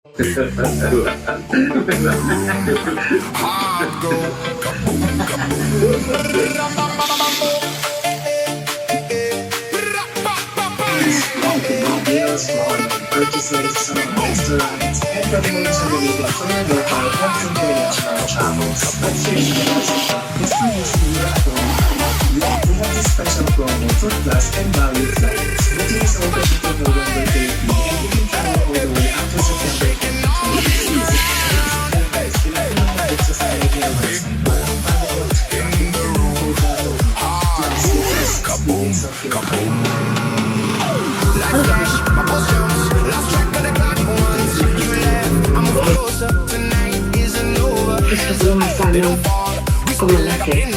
Deals for online purchases, some restaurants, and promotion related to your local and international travels. But here's the best part. History is here at home. We have this special promo for Plus and Value flights. The deal is open until November 30, and you can travel all the way up to September 20. Easy. Guys, kailangan mo mag-book sa Sky Airways para ang panood ang internet hotel. Plus, it's experience of your life. Gusto ko yung masano, kumalaki.